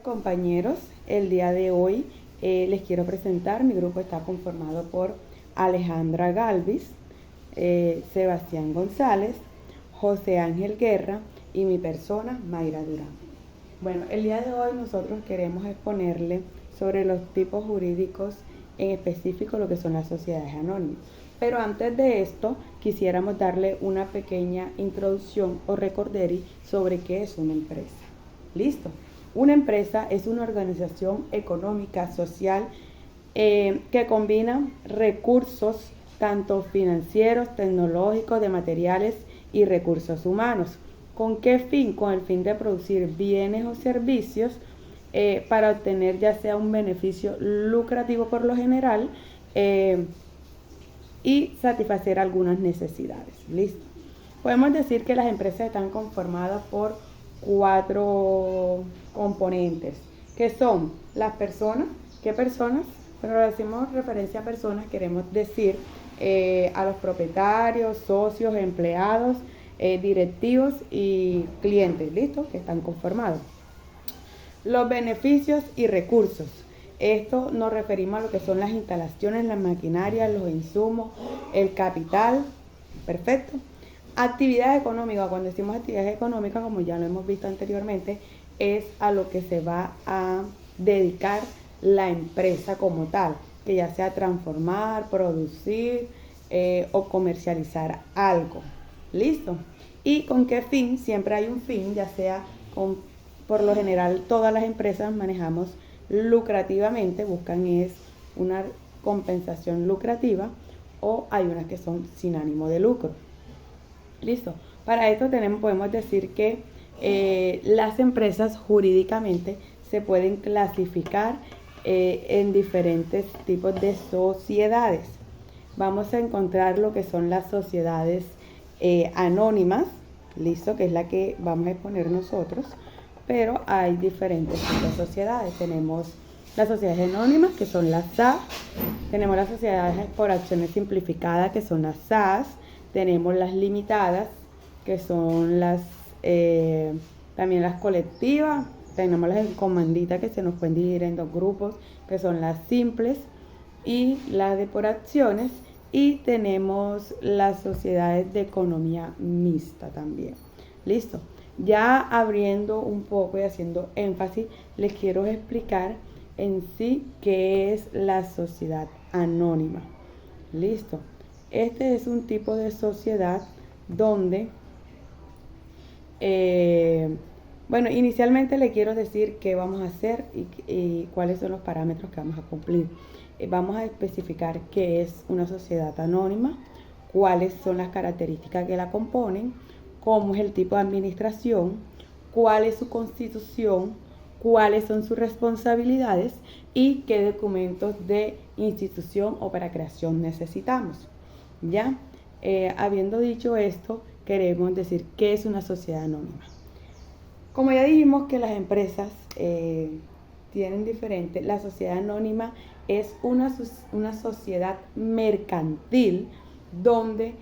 Compañeros, el día de hoy les quiero presentar, mi grupo está conformado por Alejandra Galvis, Sebastián González, José Ángel Guerra y mi persona, Mayra Durán. Bueno, el día de hoy nosotros queremos exponerle sobre los tipos jurídicos, en específico lo que son las sociedades anónimas. Pero antes de esto, quisiéramos darle una pequeña introducción o recorderi sobre qué es una empresa. ¿Listo? Una empresa es una organización económica, social, que combina recursos tanto financieros, tecnológicos, de materiales y recursos humanos. ¿Con qué fin? Con el fin de producir bienes o servicios para obtener ya sea un beneficio lucrativo por lo general y satisfacer algunas necesidades. ¿Listo? Podemos decir que las empresas están conformadas por 4 componentes, que son las personas. ¿Qué personas? Cuando decimos referencia a personas, queremos decir a los propietarios, socios, empleados, directivos y clientes, ¿listo? Que están conformados. Los beneficios y recursos. Esto nos referimos a lo que son las instalaciones, las maquinarias, los insumos, el capital. Perfecto. Actividad económica. Cuando decimos actividades económicas, como ya lo hemos visto anteriormente, es a lo que se va a dedicar la empresa como tal, que ya sea transformar, producir o comercializar algo. ¿Listo? ¿Y con qué fin? Siempre hay un fin, ya sea por lo general todas las empresas manejamos lucrativamente, buscan es una compensación lucrativa, o hay unas que son sin ánimo de lucro. Listo. Para esto podemos decir que las empresas jurídicamente se pueden clasificar en diferentes tipos de sociedades. Vamos a encontrar lo que son las sociedades anónimas, listo, que es la que vamos a exponer nosotros, pero hay diferentes tipos de sociedades. Tenemos las sociedades anónimas, que son las SA, tenemos las sociedades por acciones simplificadas, que son las SAS, tenemos las limitadas, que son también las colectivas, tenemos las comanditas, que se nos pueden dividir en 2 grupos, que son las simples y las de por acciones, y tenemos las sociedades de economía mixta también. Listo. Ya abriendo un poco y haciendo énfasis, les quiero explicar en sí qué es la sociedad anónima. Listo. Este es un tipo de sociedad donde, bueno, inicialmente le quiero decir qué vamos a hacer y cuáles son los parámetros que vamos a cumplir. Vamos a especificar qué es una sociedad anónima, cuáles son las características que la componen, cómo es el tipo de administración, cuál es su constitución, cuáles son sus responsabilidades y qué documentos de institución o para creación necesitamos. ¿Ya? Habiendo dicho esto, queremos decir qué es una sociedad anónima. Como ya dijimos que las empresas tienen diferente, la sociedad anónima es una sociedad mercantil donde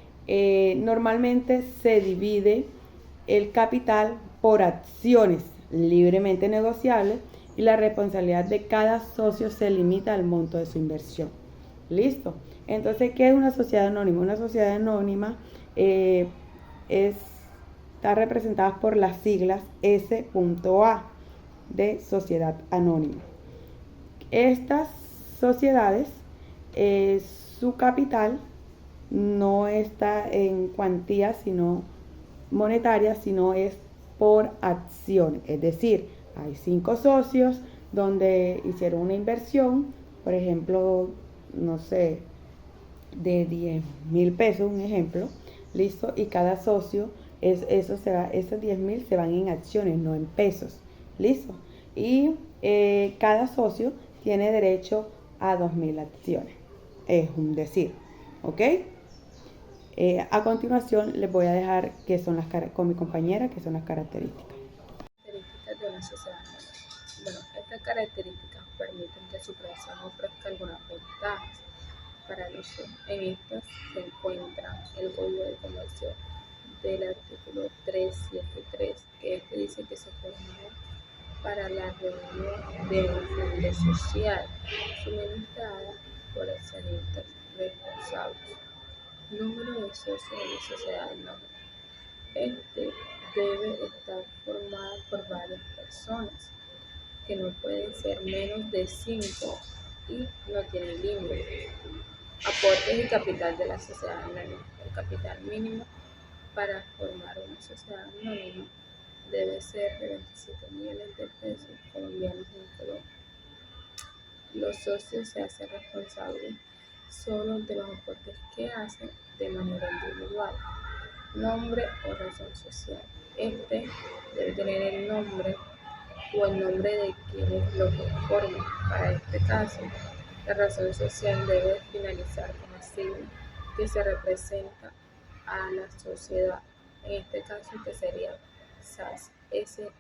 normalmente se divide el capital por acciones libremente negociables y la responsabilidad de cada socio se limita al monto de su inversión. ¿Listo? Entonces, ¿qué es una sociedad anónima? Una sociedad anónima está representada por las siglas S.A de sociedad anónima. Estas sociedades, su capital no está en cuantía sino monetaria, sino es por acción. Es decir, hay 5 socios donde hicieron una inversión, por ejemplo, no sé, de 10,000 pesos, un ejemplo, listo, y cada socio, esos 10,000 se van en acciones, no en pesos, listo, y cada socio tiene derecho a 2,000 acciones, es un decir, ¿ok? A continuación les voy a dejar con mi compañera que son las características. Características de una sociedad anónima. Bueno, estas características permiten que su creación ofrezca algunas ventajas para el uso. En estas se encuentra el Código de Comercio del artículo 373, que dice que se puede para la reunión de un fondo social suministrada por accionistas responsables. Número de socios de la sociedad anónima. Este debe estar formado por varias personas, que no pueden ser menos de 5 y no tiene límite. Aportes y capital de la sociedad anónima. El capital mínimo para formar una sociedad anónima debe ser de 27 millones de pesos colombianos en Colombia. Los socios se hacen responsables solo de los aportes que hacen de manera individual. Nombre o razón social. Este debe tener el nombre o el nombre de quienes lo conforman. Para este caso, la razón social debe finalizar con la sigla que se representa a la sociedad, en este caso que sería SAS, SA.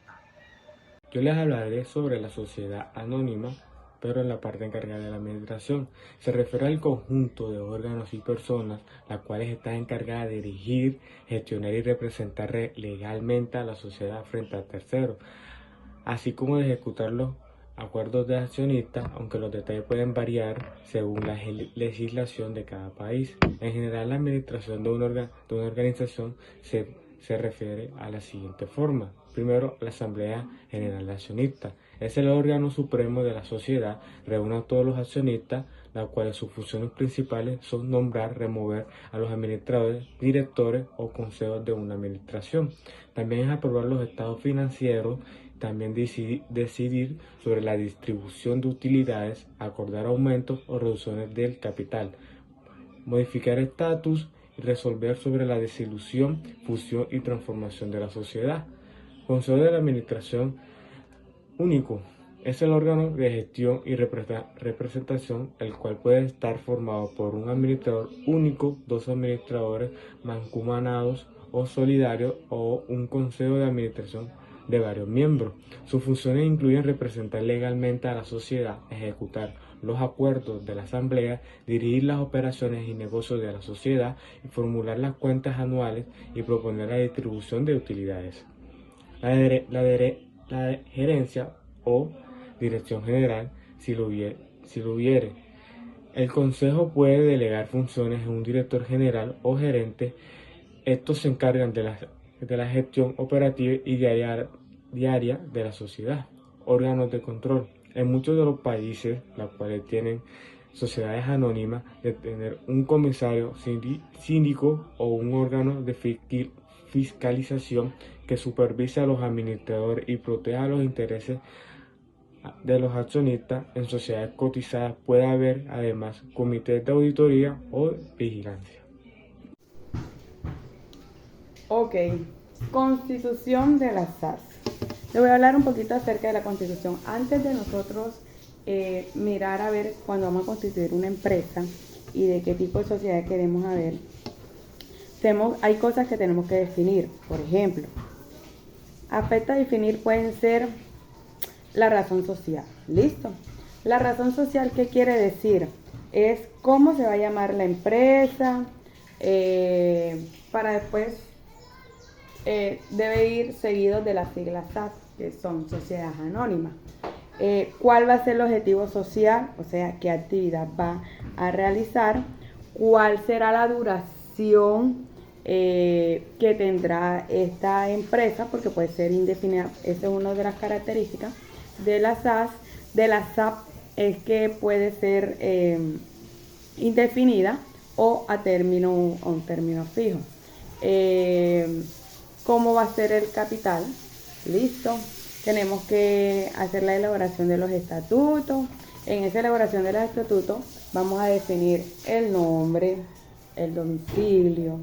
Yo les hablaré sobre la sociedad anónima, pero en la parte encargada de la administración. Se refiere al conjunto de órganos y personas, las cuales están encargadas de dirigir, gestionar y representar legalmente a la sociedad frente a terceros, así como de ejecutar los acuerdos de accionistas, aunque los detalles pueden variar según la legislación de cada país. En general, la administración de una organización se refiere a la siguiente forma. Primero, la Asamblea General de Accionistas. Es el órgano supremo de la sociedad, reúne a todos los accionistas, las cuales sus funciones principales son nombrar, remover a los administradores, directores o consejos de una administración. También es aprobar los estados financieros, también decidir sobre la distribución de utilidades, acordar aumentos o reducciones del capital, modificar estatus y resolver sobre la disolución, fusión y transformación de la sociedad. Consejo de la Administración único. Es el órgano de gestión y representación, el cual puede estar formado por un administrador único, dos administradores mancomunados o solidarios o un consejo de administración de varios miembros. Sus funciones incluyen representar legalmente a la sociedad, ejecutar los acuerdos de la asamblea, dirigir las operaciones y negocios de la sociedad y formular las cuentas anuales y proponer la distribución de utilidades. La gerencia o dirección general, si lo hubiere. El consejo puede delegar funciones en un director general o gerente. Estos se encargan de la gestión operativa y diaria de la sociedad. Órganos de control. En muchos de los países, los cuales tienen sociedades anónimas, de tener un comisario, síndico o un órgano de fiscalización que supervisa a los administradores y proteja los intereses de los accionistas. En sociedades cotizadas puede haber además comités de auditoría o vigilancia. Ok, Constitución de la SAS. Le voy a hablar un poquito acerca de la Constitución. Antes de nosotros mirar a ver cuando vamos a constituir una empresa y de qué tipo de sociedad queremos haber, hay cosas que tenemos que definir. Por ejemplo, aspectos a definir pueden ser la razón social. ¿Listo? La razón social, ¿qué quiere decir? Es cómo se va a llamar la empresa, para después debe ir seguido de las siglas SAS, que son sociedades anónimas. ¿Cuál va a ser el objetivo social? O sea, qué actividad va a realizar, cuál será la duración que tendrá esta empresa, porque puede ser indefinida. Esa es una de las características de la SAS, de la SAP, es que puede ser indefinida o a un término fijo. ¿Cómo va a ser el capital? Listo. Tenemos que hacer la elaboración de los estatutos. En esa elaboración de los estatutos vamos a definir el nombre, el domicilio,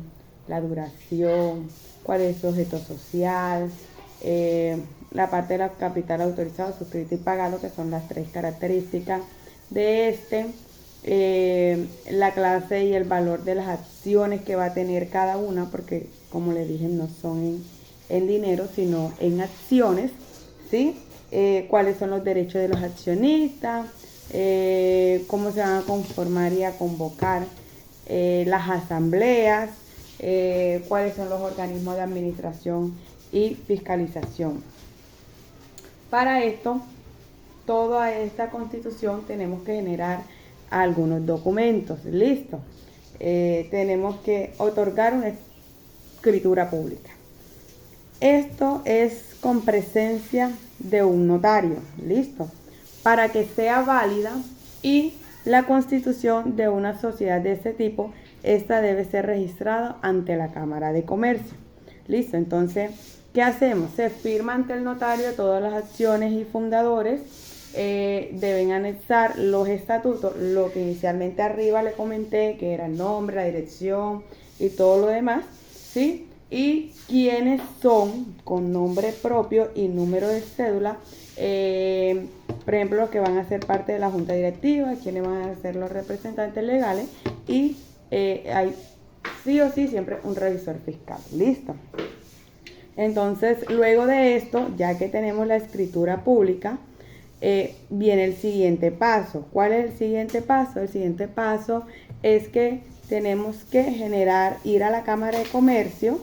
la duración, cuál es su objeto social, la parte de la capital autorizado, suscrito y pagado, que son las 3 características de la clase y el valor de las acciones que va a tener cada una, porque como les dije, no son en dinero, sino en acciones, ¿sí? Cuáles son los derechos de los accionistas, cómo se van a conformar y a convocar las asambleas, cuáles son los organismos de administración y fiscalización. Para esto, toda esta constitución tenemos que generar algunos documentos. Listo. Tenemos que otorgar una escritura pública. Esto es con presencia de un notario. Listo. Para que sea válida y la constitución de una sociedad de este tipo, esta debe ser registrada ante la Cámara de Comercio. Listo. Entonces, ¿qué hacemos? Se firma ante el notario todas las acciones y fundadores. Deben anexar los estatutos, lo que inicialmente arriba le comenté, que era el nombre, la dirección y todo lo demás, ¿sí? Y quiénes son con nombre propio y número de cédula, por ejemplo, los que van a ser parte de la junta directiva, quiénes van a ser los representantes legales y hay sí o sí siempre un revisor fiscal. Listo. Entonces, luego de esto, ya que tenemos la escritura pública, viene el siguiente paso. ¿Cuál es el siguiente paso? El siguiente paso es que tenemos que ir a la Cámara de Comercio,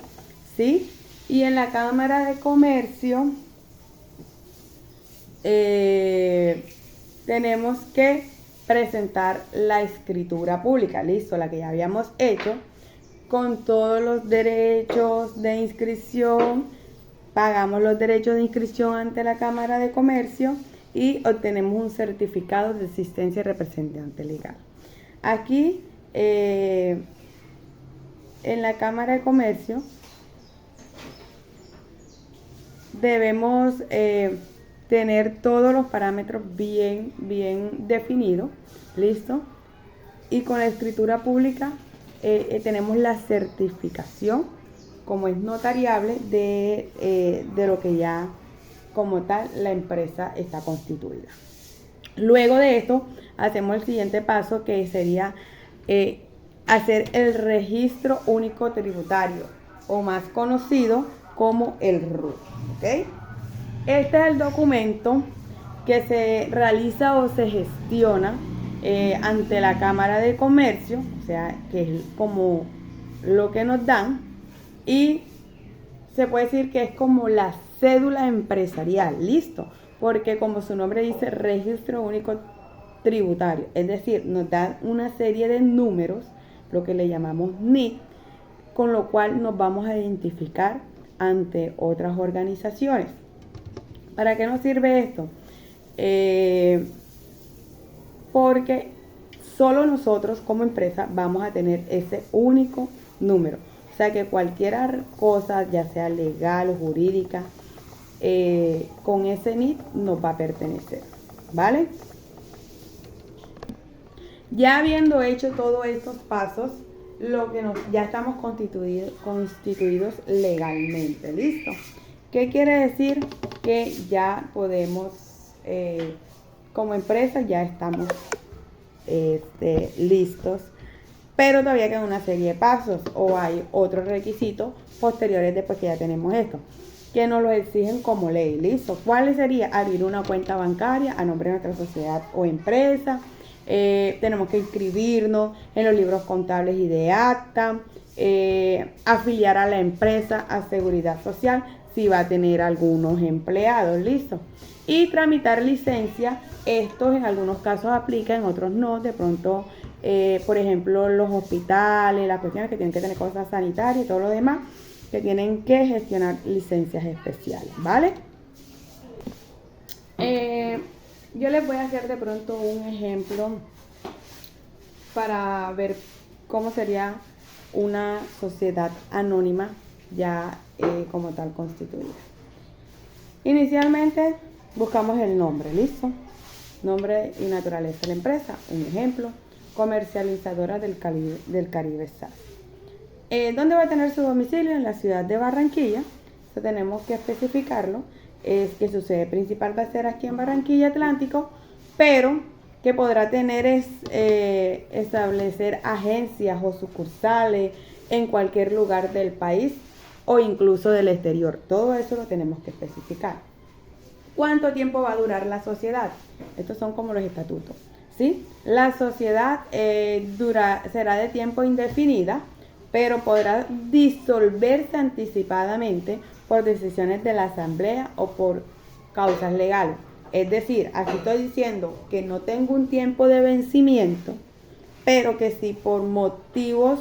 ¿sí? Y en la Cámara de Comercio tenemos que presentar la escritura pública, listo, la que ya habíamos hecho, con todos los derechos de inscripción. Pagamos los derechos de inscripción ante la Cámara de Comercio y obtenemos un certificado de existencia de representante legal. Aquí, en la Cámara de Comercio, debemos tener todos los parámetros bien definidos, ¿listo? Y con la escritura pública tenemos la certificación, como es notariable, de lo que ya como tal la empresa está constituida. Luego de esto hacemos el siguiente paso, que sería hacer el registro único tributario, o más conocido como el RUT. ¿Okay? Este es el documento que se realiza o se gestiona ante la Cámara de Comercio, o sea, que es como lo que nos dan, y se puede decir que es como la cédula empresarial, listo, porque como su nombre dice, registro único tributario, es decir, nos dan una serie de números, lo que le llamamos NIT, con lo cual nos vamos a identificar ante otras organizaciones. ¿Para qué nos sirve esto? Porque solo nosotros como empresa vamos a tener ese único número. O sea que cualquier cosa, ya sea legal o jurídica, con ese NIT nos va a pertenecer, ¿vale? Ya habiendo hecho todos estos pasos, ya estamos constituidos legalmente, ¿listo? ¿Qué quiere decir? Que ya podemos, como empresa, ya estamos listos, pero todavía quedan una serie de pasos o hay otros requisitos posteriores después que ya tenemos esto, que nos lo exigen como ley, ¿listo? ¿Cuál sería? Abrir una cuenta bancaria a nombre de nuestra sociedad o empresa. Tenemos que inscribirnos en los libros contables y de acta, afiliar a la empresa a seguridad social si va a tener algunos empleados, listo, y tramitar licencia. Estos en algunos casos aplican, en otros no. De pronto, por ejemplo, los hospitales, las cuestiones que tienen que tener cosas sanitarias y todo lo demás, que tienen que gestionar licencias especiales, ¿vale? Yo les voy a hacer de pronto un ejemplo para ver cómo sería una sociedad anónima ya como tal constituida. Inicialmente buscamos el nombre, ¿listo? Nombre y naturaleza de la empresa. Un ejemplo, comercializadora del Caribe SAS. ¿Dónde va a tener su domicilio? En la ciudad de Barranquilla. Eso tenemos que especificarlo. Es que su sede principal va a ser aquí en Barranquilla Atlántico, pero que podrá tener establecer agencias o sucursales en cualquier lugar del país o incluso del exterior. Todo eso lo tenemos que especificar. ¿Cuánto tiempo va a durar la sociedad? Estos son como los estatutos, ¿sí? La sociedad será de tiempo indefinida, pero podrá disolverse anticipadamente por decisiones de la asamblea o por causas legales. Es decir, aquí estoy diciendo que no tengo un tiempo de vencimiento, pero que si por motivos,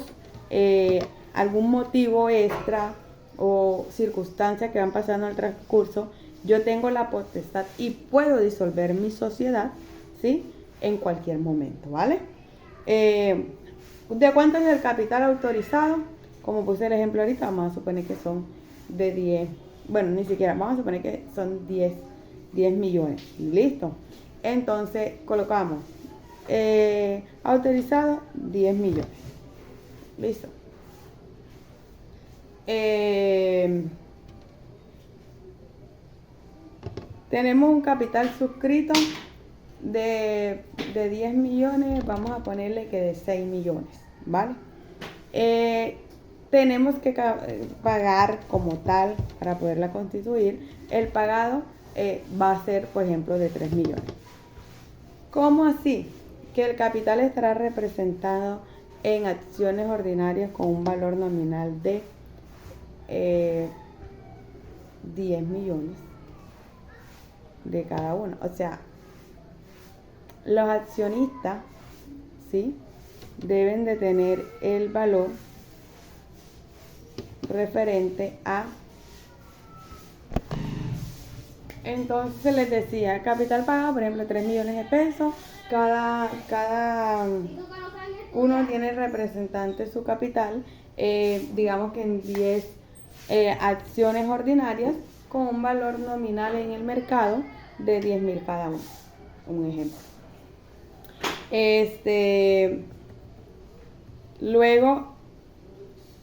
algún motivo extra o circunstancias que van pasando en el transcurso, yo tengo la potestad y puedo disolver mi sociedad, ¿sí? En cualquier momento, ¿vale? ¿De cuánto es el capital autorizado? Como puse el ejemplo ahorita, vamos a suponer que son de 10, bueno, ni siquiera, vamos a suponer que son 10 millones, listo. Entonces colocamos autorizado 10 millones, listo. Tenemos un capital suscrito de 10 millones, vamos a ponerle que de 6 millones, ¿vale? Tenemos que pagar como tal para poderla constituir. El pagado va a ser, por ejemplo, de 3 millones. ¿Cómo así? Que el capital estará representado en acciones ordinarias con un valor nominal de 10 millones de cada uno. O sea, los accionistas, ¿sí?, deben de tener el valor referente a... Entonces les decía, capital pagado, por ejemplo, 3 millones de pesos. Cada uno tiene representante su capital, digamos que en 10 acciones ordinarias con un valor nominal en el mercado de 10.000 cada uno. Un ejemplo. Luego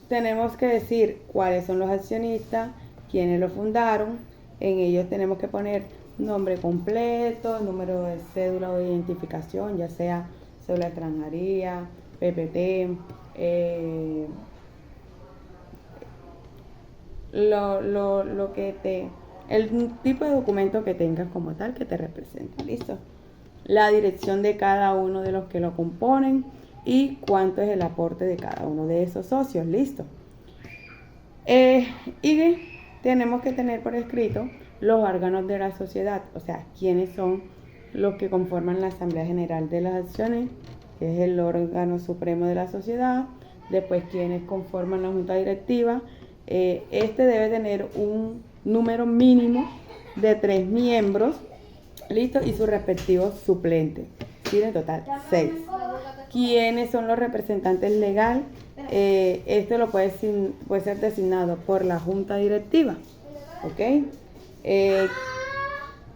tenemos que decir cuáles son los accionistas, quiénes lo fundaron. En ellos tenemos que poner nombre completo, número de cédula o de identificación, ya sea cédula de extranjería, PPT, el tipo de documento que tengas como tal que te representa, listo. La dirección de cada uno de los que lo componen y cuánto es el aporte de cada uno de esos socios, listo. Y tenemos que tener por escrito los órganos de la sociedad, o sea, quiénes son los que conforman la Asamblea General de las Acciones, que es el órgano supremo de la sociedad. Después, quiénes conforman la Junta Directiva. Este debe tener un número mínimo de 3 miembros, listo, y sus respectivos suplentes. Tiene total 6. ¿Quiénes son los representantes legales? Esto lo puede ser designado por la Junta Directiva, ¿ok?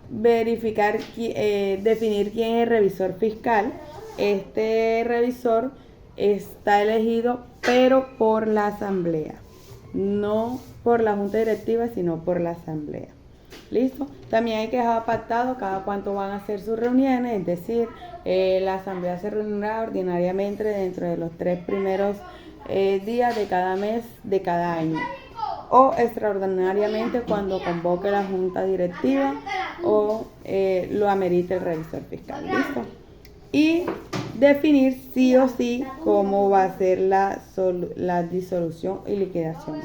Definir quién es el revisor fiscal. Este revisor está elegido, pero por la Asamblea, no por la Junta Directiva, sino por la Asamblea. ¿Listo? También hay que dejar pactado cada cuánto van a hacer sus reuniones, es decir, la Asamblea se reunirá ordinariamente dentro de los 3 primeros días de cada mes de cada año, o extraordinariamente cuando convoque la Junta Directiva o lo amerite el revisor fiscal. ¿Listo? Y definir sí o sí cómo va a ser la disolución y liquidación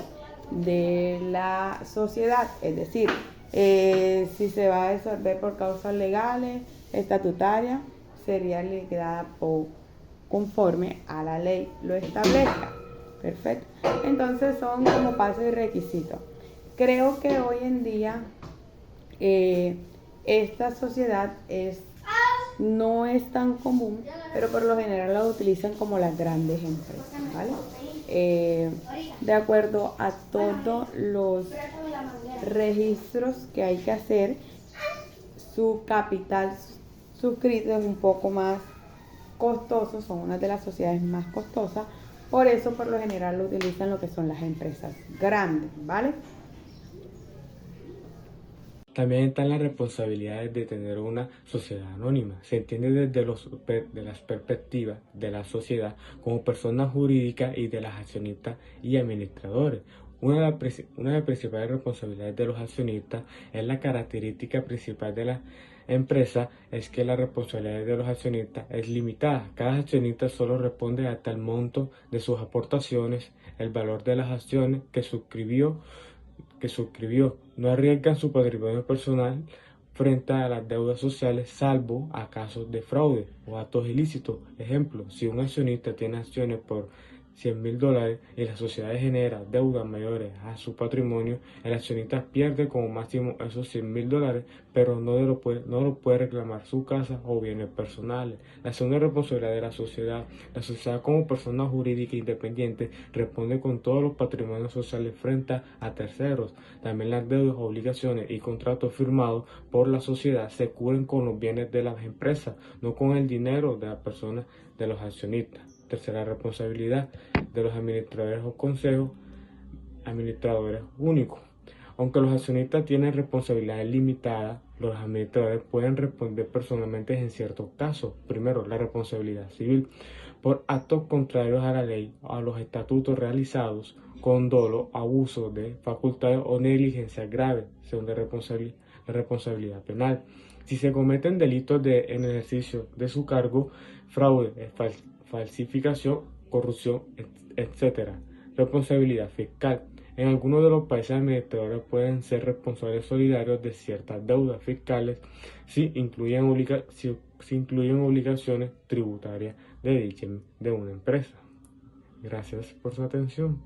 de la sociedad, es decir, si se va a disolver por causas legales, estatutarias, sería liquidada conforme a la ley lo establezca. Perfecto. Entonces son como pasos y requisitos. Creo que hoy en día esta sociedad no es tan común, pero por lo general la utilizan como las grandes empresas, ¿vale? De acuerdo a todos los registros que hay que hacer, su capital suscrito es un poco más costoso, son una de las sociedades más costosas, por eso por lo general lo utilizan lo que son las empresas grandes, ¿vale? También están las responsabilidades de tener una sociedad anónima. Se entiende desde las perspectivas de la sociedad como persona jurídica y de los accionistas y administradores. Una de las principales responsabilidades de los accionistas es la característica principal de la empresa, es que la responsabilidad de los accionistas es limitada. Cada accionista solo responde hasta el monto de sus aportaciones, el valor de las acciones que suscribió, no arriesgan su patrimonio personal frente a las deudas sociales, salvo a casos de fraude o actos ilícitos. Ejemplo, si un accionista tiene acciones por $100,000 y la sociedad genera deudas mayores a su patrimonio, el accionista pierde como máximo esos $100,000, pero no lo puede reclamar su casa o bienes personales. La segunda responsabilidad de la sociedad como persona jurídica independiente responde con todos los patrimonios sociales frente a terceros. También las deudas, obligaciones y contratos firmados por la sociedad se cubren con los bienes de las empresas, no con el dinero de las personas de los accionistas. Tercera responsabilidad de los administradores o consejos administradores únicos. Aunque los accionistas tienen responsabilidades limitadas, los administradores pueden responder personalmente en ciertos casos. Primero, la responsabilidad civil por actos contrarios a la ley o a los estatutos realizados con dolo, abuso de facultades o negligencia grave. Segunda responsabilidad, la responsabilidad penal. Si se cometen delitos en ejercicio de su cargo, fraude, falsificación, corrupción, etc. Responsabilidad fiscal. En algunos de los países administradores pueden ser responsables solidarios de ciertas deudas fiscales si incluyen obligaciones tributarias de una empresa. Gracias por su atención.